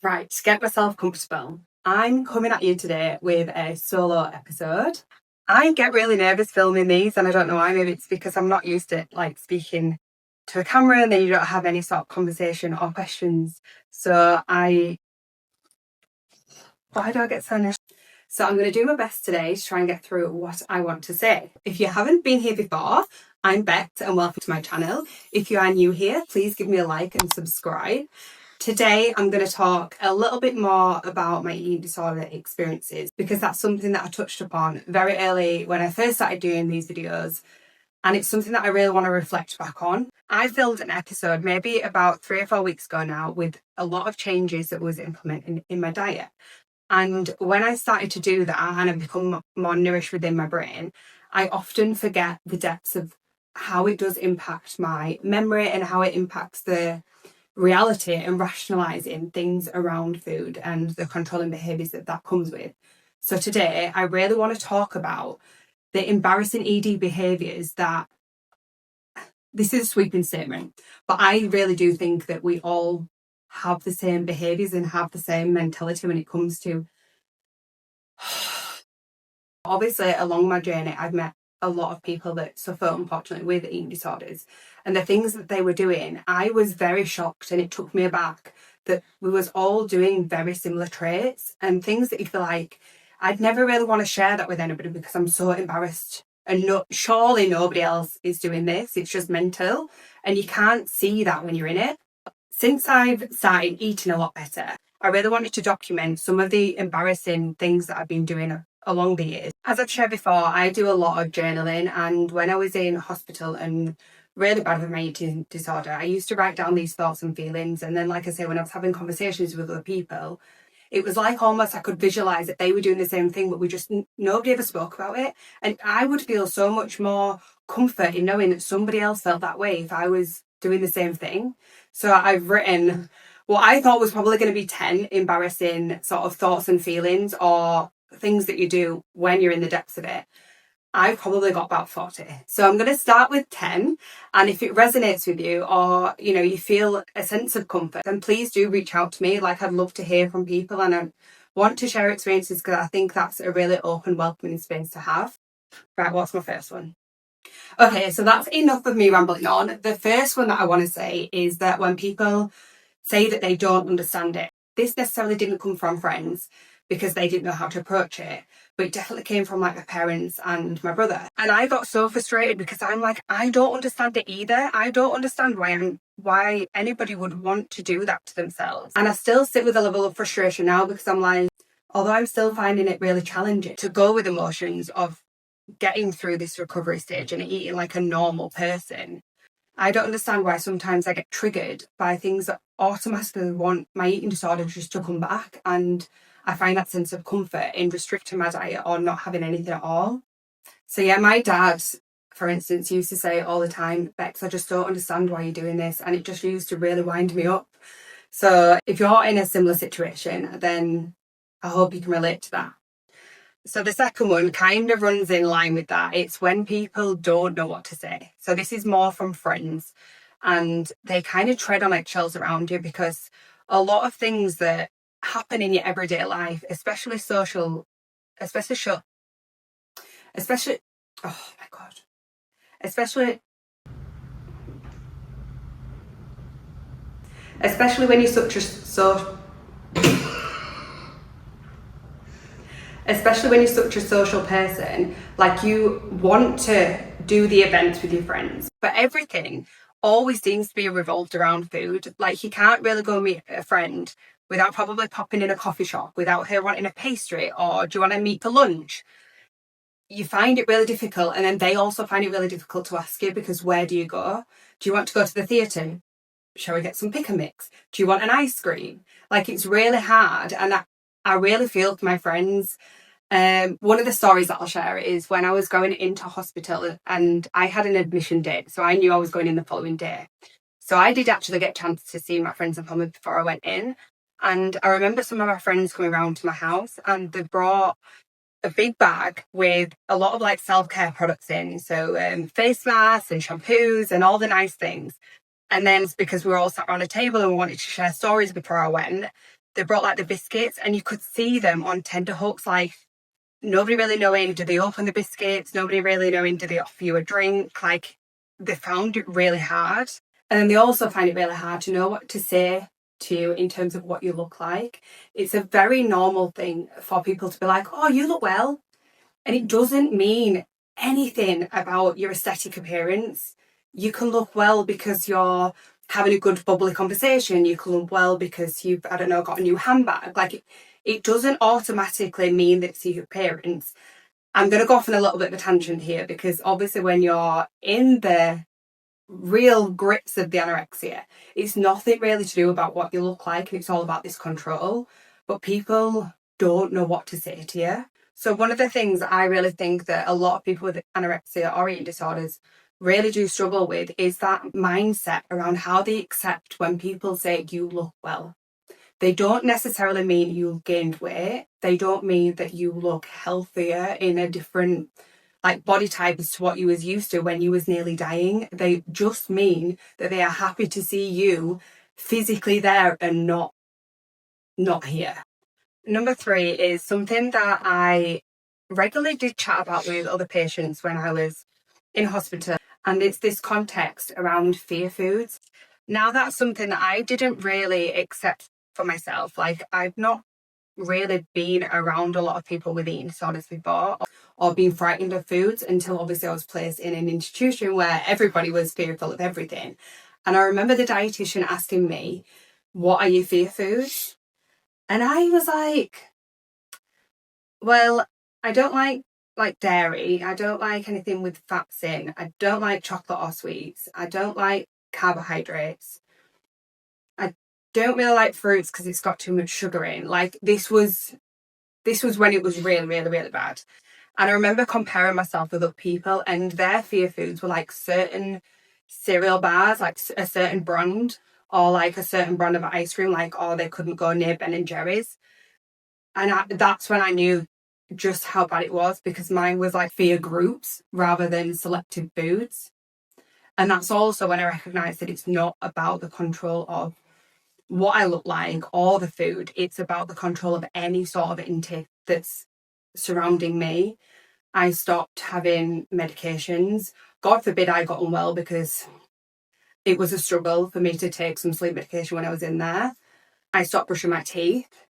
Right, to get myself comfortable, I'm coming at you today with a solo episode. I get really nervous filming these, and I don't know why. Maybe it's because I'm not used to speaking to a camera, and then you don't have any sort of conversation or questions. Why do I get so nervous? So I'm going to do my best today to try and get through what I want to say. If you haven't been here before, I'm Bex and welcome to my channel. If you are new here, please give me a like and subscribe. Today, I'm going to talk a little bit more about my eating disorder experiences because that's something that I touched upon very early when I first started doing these videos. And it's something that I really want to reflect back on. I filmed an episode maybe about 3 or 4 weeks ago now with a lot of changes that was implemented in my diet. And when I started to do that and I become more nourished within my brain, I often forget the depths of how it does impact my memory and how it impacts the reality and rationalizing things around food and the controlling behaviors that comes with. So today, I really want to talk about the embarrassing ED behaviors that this is a sweeping statement, but I really do think that we all have the same behaviors and have the same mentality when it comes to. Obviously, along my journey, I've met a lot of people that suffer, unfortunately, with eating disorders. And the things that they were doing, I was very shocked, and it took me aback that we was all doing very similar traits and things that you feel like I'd never really want to share that with anybody because I'm so embarrassed. And surely nobody else is doing this. It's just mental. And you can't see that when you're in it. Since I've started eating a lot better, I really wanted to document some of the embarrassing things that I've been doing along the years. As I've shared before, I do a lot of journaling, and when I was in hospital and really bad with my eating disorder, I used to write down these thoughts and feelings. And then, like I say, when I was having conversations with other people, it was like almost I could visualize that they were doing the same thing, but nobody ever spoke about it. And I would feel so much more comfort in knowing that somebody else felt that way if I was doing the same thing. So I've written what I thought was probably going to be 10 embarrassing sort of thoughts and feelings or things that you do when you're in the depths of it. I've probably got about 40. So I'm going to start with 10. And if it resonates with you or, you feel a sense of comfort, then please do reach out to me. Like, I'd love to hear from people and I want to share experiences because I think that's a really open, welcoming space to have. Right, what's my first one? Okay, so that's enough of me rambling on. The first one that I want to say is that when people say that they don't understand it, this necessarily didn't come from friends because they didn't know how to approach it, but it definitely came from like my parents and my brother. And I got so frustrated because I'm like, I don't understand it either. I don't understand why anybody would want to do that to themselves. And I still sit with a level of frustration now because I'm like, although I'm still finding it really challenging to go with emotions of getting through this recovery stage and eating like a normal person, I don't understand why sometimes I get triggered by things that automatically want my eating disorder just to come back. And I find that sense of comfort in restricting my diet or not having anything at all. So yeah, my dad, for instance, used to say all the time, Bex, I just don't understand why you're doing this. And it just used to really wind me up. So if you're in a similar situation, then I hope you can relate to that. So the second one kind of runs in line with that. It's when people don't know what to say. So this is more from friends and they kind of tread on eggshells around you because a lot of things that happen in your everyday life, especially, oh my God, especially when you're such a especially when you're such a social person, like you want to do the events with your friends, but everything always seems to be revolved around food. Like, you can't really go meet a friend without probably popping in a coffee shop, without her wanting a pastry, or do you want to meet for lunch? You find it really difficult, and then they also find it really difficult to ask you because where do you go? Do you want to go to the theatre? Shall we get some pick and mix? Do you want an ice cream? Like, it's really hard, and I really feel for my friends. One of the stories that I'll share is when I was going into hospital and I had an admission date, so I knew I was going in the following day. So I did actually get a chance to see my friends and family before I went in. And I remember some of my friends coming around to my house and they brought a big bag with a lot of like self-care products in. So face masks and shampoos and all the nice things. And then because we were all sat around a table and we wanted to share stories before I went, they brought like the biscuits, and you could see them on tenterhooks, like nobody really knowing, do they open the biscuits? Nobody really knowing, do they offer you a drink? Like, they found it really hard. And then they also find it really hard to know what to say to you in terms of what you look like. It's a very normal thing for people to be like, oh, you look well. And it doesn't mean anything about your aesthetic appearance. You can look well because you're having a good bubbly conversation. You can look well because you've, I don't know, got a new handbag. Like, it doesn't automatically mean that it's your appearance. I'm going to go off on a little bit of a tangent here, because obviously when you're in the real grips of the anorexia, it's nothing really to do about what you look like, and it's all about this control. But people don't know what to say to you. So one of the things I really think that a lot of people with anorexia or eating disorders really do struggle with is that mindset around how they accept when people say you look well. They don't necessarily mean you've gained weight. They don't mean that you look healthier in a different like body type as to what you was used to when you was nearly dying. They just mean that they are happy to see you physically there and not here. Number 3 is something that I regularly did chat about with other patients when I was in hospital, and it's this context around fear foods. Now, that's something that I didn't really accept for myself. Like, I've not really been around a lot of people with eating disorders before, or being frightened of foods, until obviously I was placed in an institution where everybody was fearful of everything. And I remember the dietitian asking me, what are your fear foods? And I was like, well, I don't like dairy. I don't like anything with fats in. I don't like chocolate or sweets. I don't like carbohydrates. I don't really like fruits because it's got too much sugar in. Like, this was when it was really, really, really bad. And I remember comparing myself with other people, and their fear foods were like certain cereal bars, like a certain brand, or like a certain brand of ice cream, like, or they couldn't go near Ben and Jerry's. And that's when I knew just how bad it was, because mine was like fear groups rather than selective foods. And that's also when I recognised that it's not about the control of what I look like or the food. It's about the control of any sort of intake that's surrounding me. I stopped having medications. God forbid I got unwell, because it was a struggle for me to take some sleep medication when I was in there. I stopped brushing my teeth.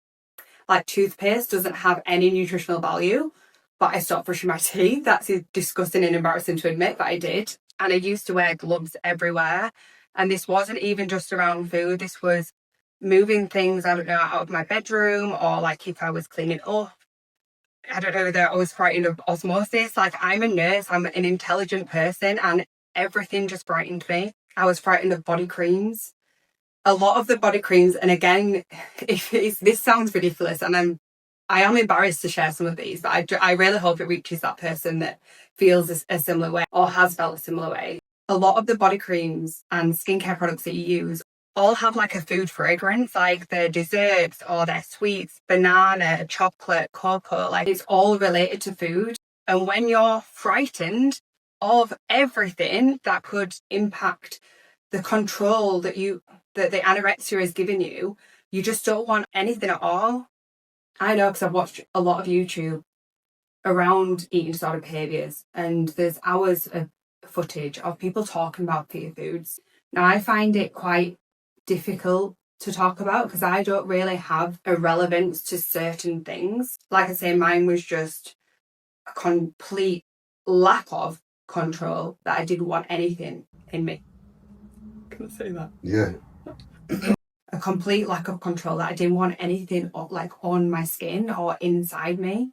Like, toothpaste doesn't have any nutritional value, but I stopped brushing my teeth. That's disgusting and embarrassing to admit, but I did. And I used to wear gloves everywhere. And this wasn't even just around food. This was moving things, I don't know, out of my bedroom, or like if I was cleaning up. I don't know whether I was frightened of osmosis. Like, I'm a nurse, I'm an intelligent person, and everything just frightened me. I was frightened of body creams. A lot of the body creams, and again, this sounds ridiculous, and I am embarrassed to share some of these, but I really hope it reaches that person that feels a similar way or has felt a similar way. A lot of the body creams and skincare products that you use all have like a food fragrance, like their desserts or their sweets, banana, chocolate, cocoa, like it's all related to food. And when you're frightened of everything that could impact the control that the anorexia is giving you, you just don't want anything at all. I know, because I've watched a lot of YouTube around eating disorder behaviours, and there's hours of footage of people talking about fear foods. Now, I find it quite difficult to talk about, because I don't really have a relevance to certain things. Like I say, mine was just a complete lack of control, that I didn't want anything in me. Can I say that? Yeah. A complete lack of control, that I didn't want anything like on my skin or inside me.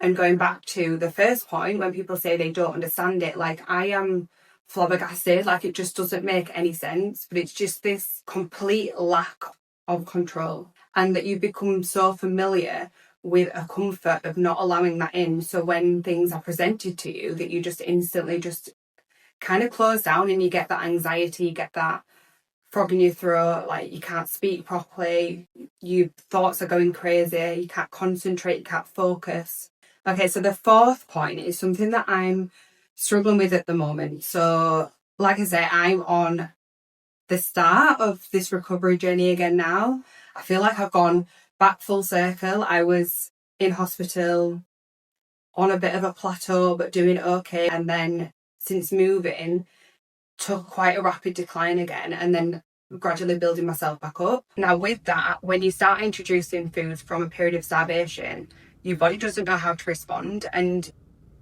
And going back to the first point, when people say they don't understand it, like, I am flabbergasted. Like, it just doesn't make any sense. But it's just this complete lack of control, and that you become so familiar with a comfort of not allowing that in. So when things are presented to you, that you just instantly just kind of close down, and you get that anxiety, you get that frog in your throat, like you can't speak properly, your thoughts are going crazy, you can't concentrate, you can't focus. Okay, so the 4th point is something that I'm struggling with at the moment. So, like I say, I'm on the start of this recovery journey again now. I feel like I've gone back full circle. I was in hospital on a bit of a plateau, but doing okay. And then since moving, took quite a rapid decline again, and then gradually building myself back up. Now, with that, when you start introducing foods from a period of starvation, your body doesn't know how to respond. And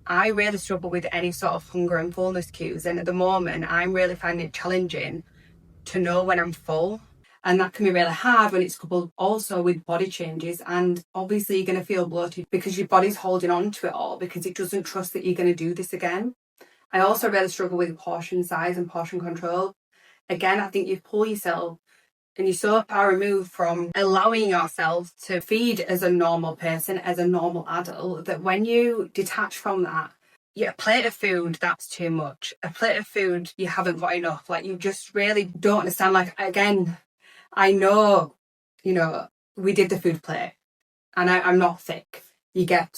I really struggle with any sort of hunger and fullness cues. And at the moment, I'm really finding it challenging to know when I'm full. And that can be really hard when it's coupled also with body changes. And obviously, you're going to feel bloated because your body's holding on to it all because it doesn't trust that you're going to do this again. I also really struggle with portion size and portion control. Again, I think you pull yourself and you're so far removed from allowing yourself to feed as a normal person, as a normal adult, that when you detach from that, yeah, a plate of food, that's too much. A plate of food, you haven't got enough. Like, you just really don't understand. Like, again, I know, we did the food plate and I'm not thick. You get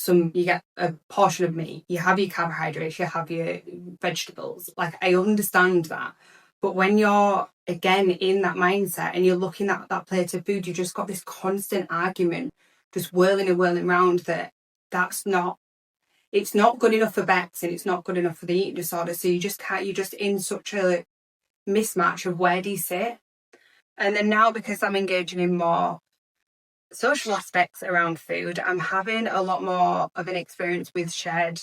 a portion of meat, you have your carbohydrates, you have your vegetables. Like, I understand that. But when you're, again, in that mindset and you're looking at that plate of food, you just got this constant argument, just whirling and whirling around it's not good enough for Bex and it's not good enough for the eating disorder. So you're just in such a mismatch of where do you sit? And then now, because I'm engaging in more social aspects around food, I'm having a lot more of an experience with shared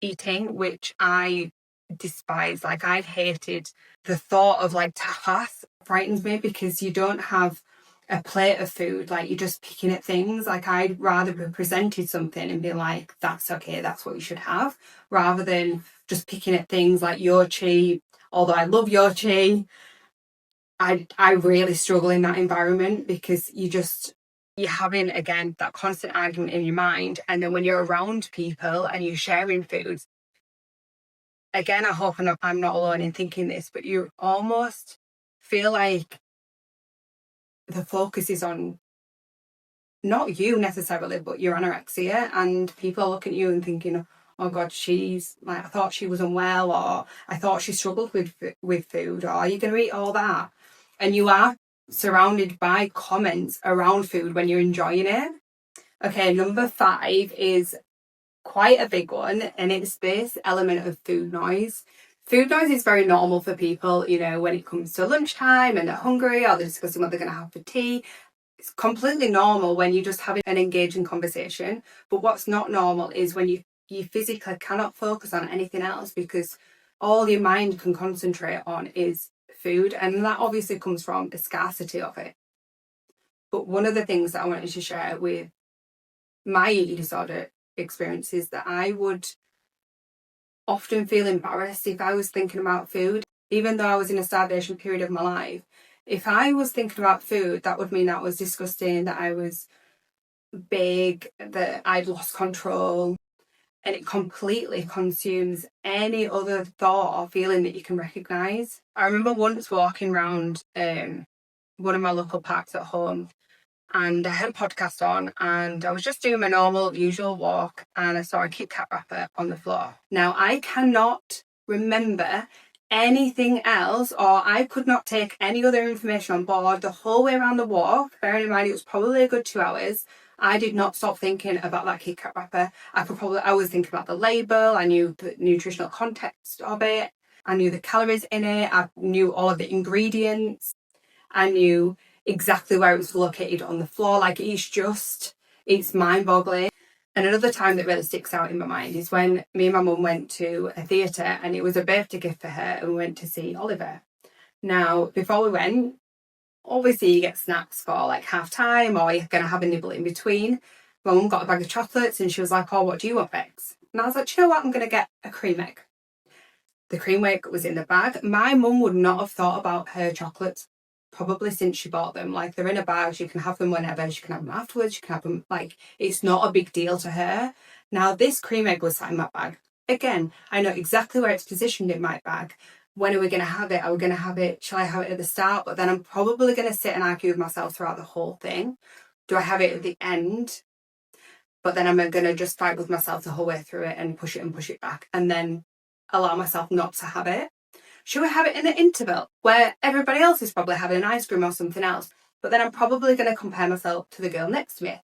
eating, which I despise. Like, I've hated the thought of like tapas. Frightens me because you don't have a plate of food, like you're just picking at things. Like, I'd rather be presented something and be like, that's okay, that's what you should have, rather than just picking at things like yochi. Although I love yochi, I really struggle in that environment because you're having, again, that constant argument in your mind. And then when you're around people and you're sharing foods, again, I hope I'm not alone in thinking this, but you almost feel like the focus is on not you necessarily, but your anorexia, and people are looking at you and thinking, oh God, she's like, I thought she was unwell, or I thought she struggled with food, or are you going to eat all that? And you are surrounded by comments around food when you're enjoying it. Okay, number 5 is quite a big one, and it's this element of food noise. Food noise is very normal for people, when it comes to lunchtime and they're hungry or they're discussing what they're going to have for tea. It's completely normal when you're just having an engaging conversation. But what's not normal is when you physically cannot focus on anything else because all your mind can concentrate on is food. And that obviously comes from the scarcity of it. But one of the things that I wanted to share with my eating disorder experience is that I would often feel embarrassed if I was thinking about food. Even though I was in a starvation period of my life, if I was thinking about food, that would mean that I was disgusting, that I was big, that I'd lost control, and it completely consumes any other thought or feeling that you can recognise. I remember once walking around one of my local parks at home, and I had a podcast on, and I was just doing my normal, usual walk, and I saw a Kit Kat wrapper on the floor. Now, I cannot remember anything else, or I could not take any other information on board the whole way around the walk. Bearing in mind, it was probably a good 2 hours. I did not stop thinking about that Kit Kat wrapper. I was thinking about the label. I knew the nutritional context of it. I knew the calories in it. I knew all of the ingredients. I knew exactly where it was located on the floor. Like, it's mind-boggling. And another time that really sticks out in my mind is when me and my mum went to a theatre, and it was a birthday gift for her, and we went to see Oliver. Now, before we went, obviously you get snacks for like half time, or you're going to have a nibble in between. My mum got a bag of chocolates and she was like, oh, what do you want, Bex? And I was like, do you know what? I'm going to get a cream egg. The cream egg was in the bag. My mum would not have thought about her chocolates probably since she bought them. Like, they're in a bag, you can have them whenever, she can have them afterwards, you can have them, like, it's not a big deal to her. Now, this cream egg was sat in my bag. Again, I know exactly where it's positioned in my bag. When are we going to have it? Are we going to have it? Shall I have it at the start? But then I'm probably going to sit and argue with myself throughout the whole thing. Do I have it at the end? But then I'm going to just fight with myself the whole way through it and push it back, and then allow myself not to have it. Should we have it in the interval where everybody else is probably having an ice cream or something else? but then I'm probably going to compare myself to the girl next to me.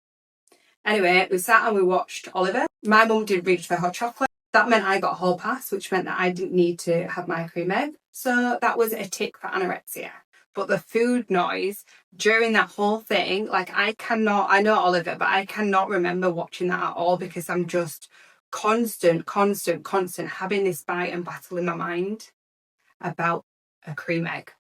Anyway, we sat and we watched Oliver. My mum didn't reach for hot chocolate. That meant I got a hall pass, which meant that I didn't need to have my cream egg. So that was a tick for anorexia. But the food noise during that whole thing, like I know Oliver, but I cannot remember watching that at all because I'm just constant having this fight and battle in my mind about a cream egg.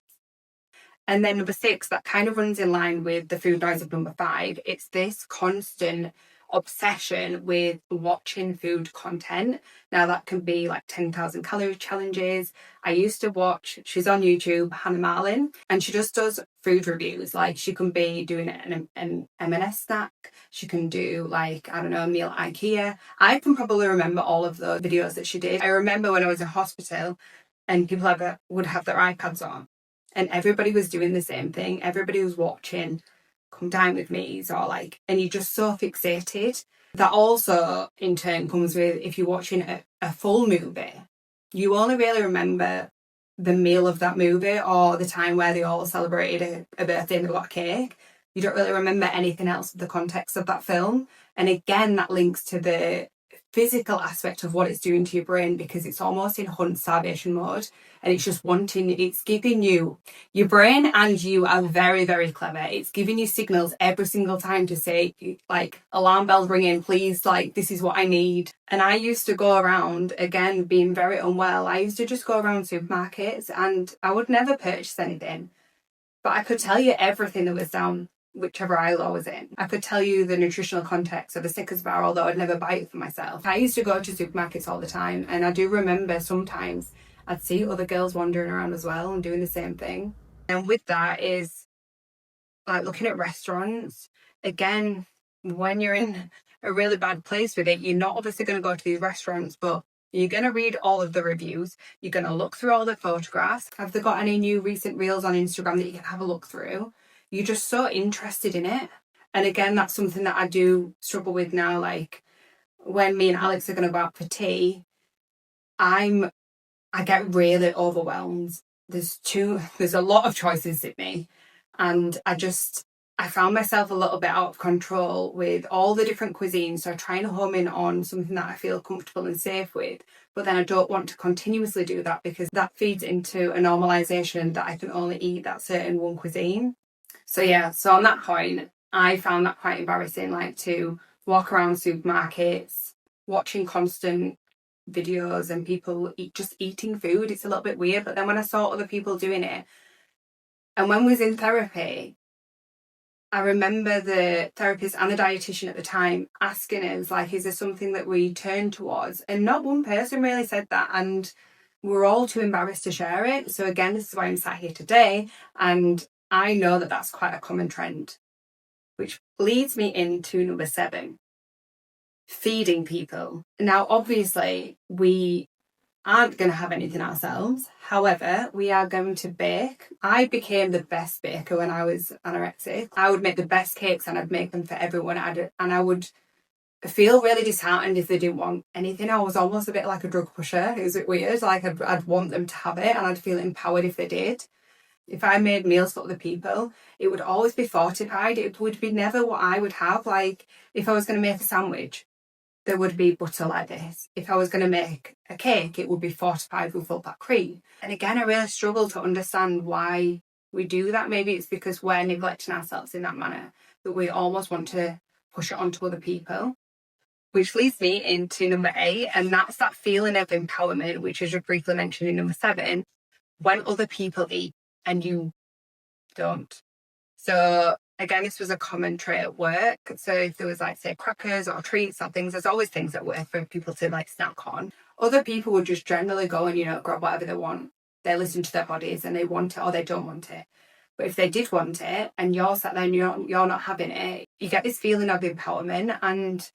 And then number 6, that kind of runs in line with the food noise of number 5. It's this constant obsession with watching food content. Now that can be like 10,000 calorie challenges. I used to watch, she's on YouTube, Hannah Marlin, and she just does food reviews. Like she can be doing an M&S snack. She can do like, I don't know, a meal at IKEA. I can probably remember all of those videos that she did. I remember when I was in hospital and people would have their iPads on. And everybody was doing the same thing. Everybody was watching Come Dine With Me's or like, and you're just so fixated. That also in turn comes with, if you're watching a full movie, you only really remember the meal of that movie or the time where they all celebrated a birthday and they got a cake. You don't really remember anything else of the context of that film. And again, that links to the physical aspect of what it's doing to your brain because it's almost in hunt starvation mode and it's just it's giving you, your brain and you are very, very clever. It's giving you signals every single time to say like alarm bells ringing, please, like this is what I need. And I used to go around, again, being very unwell, I used to just go around supermarkets and I would never purchase anything, but I could tell you everything that was down whichever aisle I was in. I could tell you the nutritional context of a Snickers bar, although I'd never buy it for myself. I used to go to supermarkets all the time, and I do remember sometimes I'd see other girls wandering around as well and doing the same thing. And with that is like looking at restaurants. Again, when you're in a really bad place with it, you're not obviously going to go to these restaurants, but you're going to read all of the reviews. You're going to look through all the photographs. Have they got any new recent reels on Instagram that you can have a look through? You're just so interested in it. And again, that's something that I do struggle with now. Like when me and Alex are going to go out for tea, I get really overwhelmed. There's a lot of choices in me. And I found myself a little bit out of control with all the different cuisines. So I try and home in on something that I feel comfortable and safe with. But then I don't want to continuously do that because that feeds into a normalization that I can only eat that certain one cuisine. So on that point, I found that quite embarrassing, like to walk around supermarkets, watching constant videos and people just eating food. It's a little bit weird. But then when I saw other people doing it, and when we was in therapy, I remember the therapist and the dietitian at the time asking us, like, is there something that we turn towards? And not one person really said that. And we're all too embarrassed to share it. So again, this is why I'm sat here today. And I know that that's quite a common trend, which leads me into number 7, feeding people. Now, obviously, we aren't going to have anything ourselves. However, we are going to bake. I became the best baker when I was anorexic. I would make the best cakes and I'd make them for everyone. And I would feel really disheartened if they didn't want anything. I was almost a bit like a drug pusher. It was a bit weird. Like I'd want them to have it and I'd feel empowered if they did. If I made meals for other people, it would always be fortified. It would be never what I would have. Like if I was going to make a sandwich, there would be butter like this. If I was going to make a cake, it would be fortified with full fat cream. And again, I really struggle to understand why we do that. Maybe it's because we're neglecting ourselves in that manner, that we almost want to push it onto other people. Which leads me into number 8, and that's that feeling of empowerment, which is briefly mentioned in number 7, when other people eat and you don't. So again, this was a common trait at work. So if there was like, say, crackers or treats or things, there's always things at work for people to like snack on. Other people would just generally go and, grab whatever they want. They listen to their bodies and they want it or they don't want it. But if they did want it and you're sat there and you're not having it, you get this feeling of empowerment. And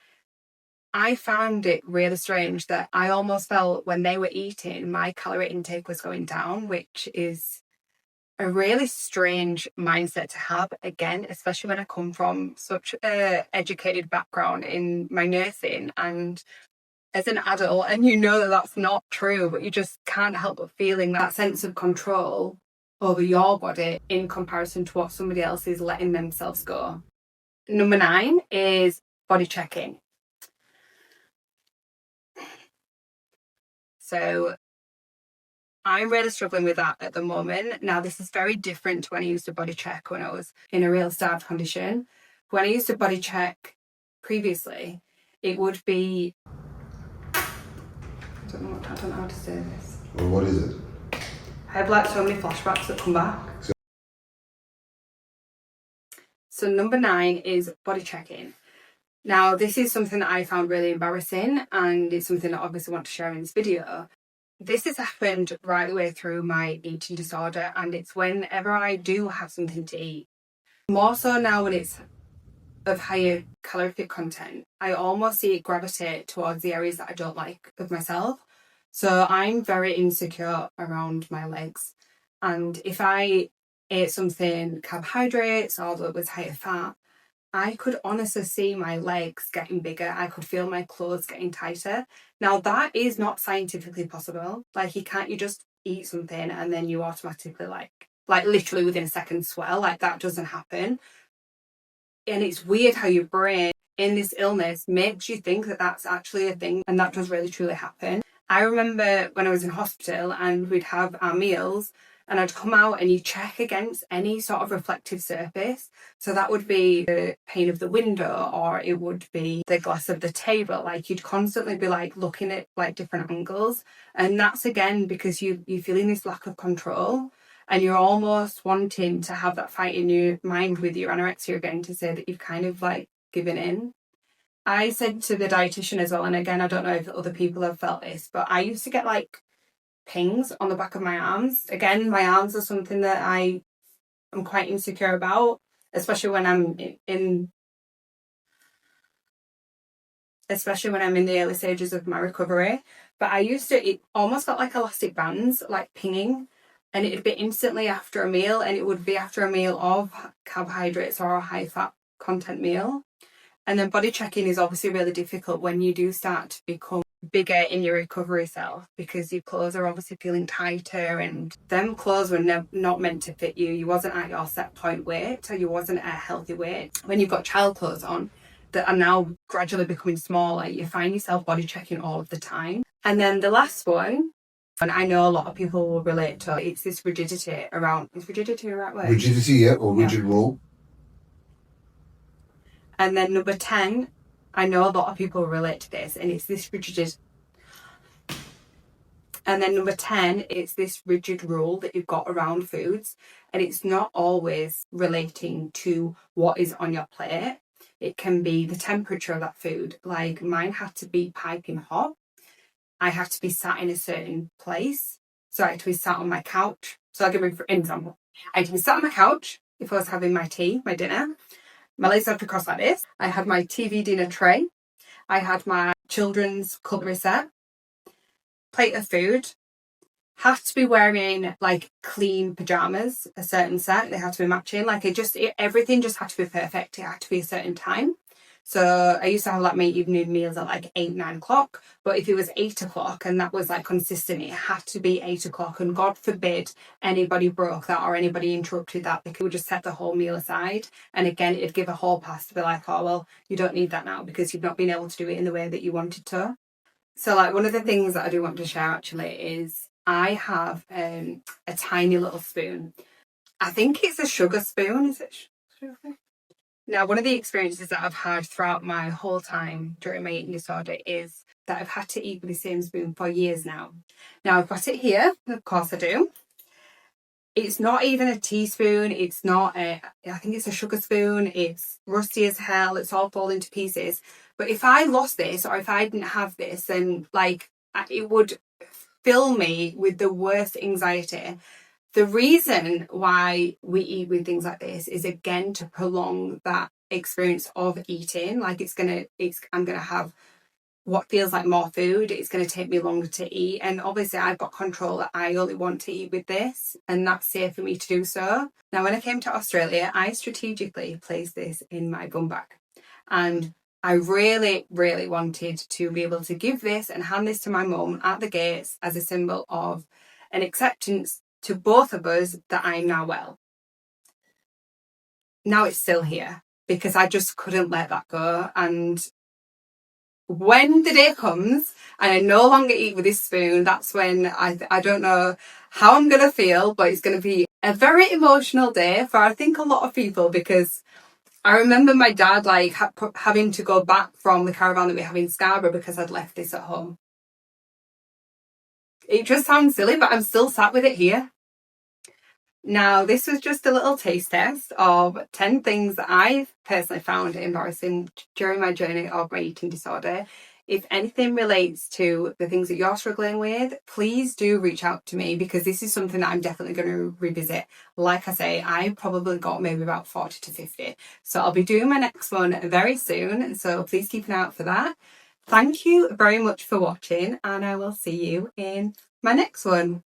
I found it really strange that I almost felt when they were eating, my calorie intake was going down, which is a really strange mindset to have, again, especially when I come from such a educated background in my nursing and as an adult, and that that's not true, but you just can't help but feeling that sense of control over your body in comparison to what somebody else is letting themselves go. Number 9 is body checking. So I'm really struggling with that at the moment. Now, this is very different to when I used to body check when I was in a real starved condition. When I used to body check previously, it would be... I don't know how to say this. Well, what is it? I have like so many flashbacks that come back. So number 9 is body checking. Now, this is something that I found really embarrassing, and it's something that I obviously want to share in this video. This has happened right the way through my eating disorder, and it's whenever I do have something to eat. More so now when it's of higher calorific content, I almost see it gravitate towards the areas that I don't like of myself. So I'm very insecure around my legs. And if I ate something carbohydrates or that was higher fat, I could honestly see my legs getting bigger. I could feel my clothes getting tighter. Now, that is not scientifically possible. Like, you just eat something and then you automatically like literally within a second swell. Like, that doesn't happen. And it's weird how your brain in this illness makes you think that that's actually a thing, and that does really truly happen. I remember when I was in hospital and we'd have our meals and I'd come out and you check against any sort of reflective surface. So that would be the pane of the window, or it would be the glass of the table. Like, you'd constantly be like looking at like different angles. And that's again because you're feeling this lack of control, and you're almost wanting to have that fight in your mind with your anorexia again to say that you've kind of like given in. I said to the dietitian as well, and again, I don't know if other people have felt this, but I used to get like pings on the back of my arms. Again, my arms are something that I am quite insecure about, especially when I'm in the early stages of my recovery. But it almost felt like elastic bands, like pinging, and it'd be instantly after a meal, and it would be after a meal of carbohydrates or a high fat content meal. And then body checking is obviously really difficult when you do start to become bigger in your recovery self, because your clothes are obviously feeling tighter, and them clothes were not meant to fit you. You wasn't at your set point weight, or you wasn't at a healthy weight. When you've got child clothes on that are now gradually becoming smaller, you find yourself body checking all of the time. And then the last one, and I know a lot of people will relate to, it's this rigidity around... Is rigidity the right word? Rigidity, yeah, or rigid rule. And then number 10, I know a lot of people relate to this, and it's this rigid... And then number 10, it's this rigid rule that you've got around foods, and it's not always relating to what is on your plate. It can be the temperature of that food. Like, mine had to be piping hot. I had to be sat in a certain place. So I had to be sat on my couch. So I'll give you an example. I had to be sat on my couch if I was having my tea, my dinner. My legs had to cross like this. I had my TV dinner tray. I had my children's cutlery set. Plate of food. Had to be wearing like clean pajamas, a certain set. They had to be matching. Like, everything just had to be perfect. It had to be a certain time. So I used to have like my evening meals at like 8, 9 o'clock. But if it was 8 o'clock and that was like consistent, it had to be 8 o'clock. And God forbid anybody broke that or anybody interrupted that, because we would just set the whole meal aside. And again, it'd give a whole pass to be like, oh, well, you don't need that now because you've not been able to do it in the way that you wanted to. So like, one of the things that I do want to share actually is I have a tiny little spoon. I think it's a sugar spoon. Is it sugar? Now, one of the experiences that I've had throughout my whole time during my eating disorder is that I've had to eat with the same spoon for years now. Now, I've got it here. Of course I do. It's not even a teaspoon. It's not I think it's a sugar spoon. It's rusty as hell. It's all falling to pieces. But if I lost this, or if I didn't have this, then like, it would fill me with the worst anxiety. The reason why we eat with things like this is again to prolong that experience of eating. Like, I'm gonna have what feels like more food. It's going to take me longer to eat, and obviously I've got control that I only want to eat with this, and that's safe for me to do so. Now, when I came to Australia, I strategically placed this in my bum bag, and I really, really wanted to be able to give this and hand this to my mum at the gates as a symbol of an acceptance to both of us that I'm now well. Now it's still here because I just couldn't let that go. And when the day comes and I no longer eat with this spoon, that's when I don't know how I'm going to feel, but it's going to be a very emotional day for I think a lot of people, because I remember my dad like having to go back from the caravan that we have in Scarborough because I'd left this at home. It just sounds silly, but I'm still sat with it here. Now, this was just a little taste test of 10 things that I've personally found embarrassing during my journey of my eating disorder. If anything relates to the things that you're struggling with, please do reach out to me, because this is something that I'm definitely going to revisit. Like I say, I probably got maybe about 40 to 50. So I'll be doing my next one very soon. So please keep an eye out for that. Thank you very much for watching, and I will see you in my next one.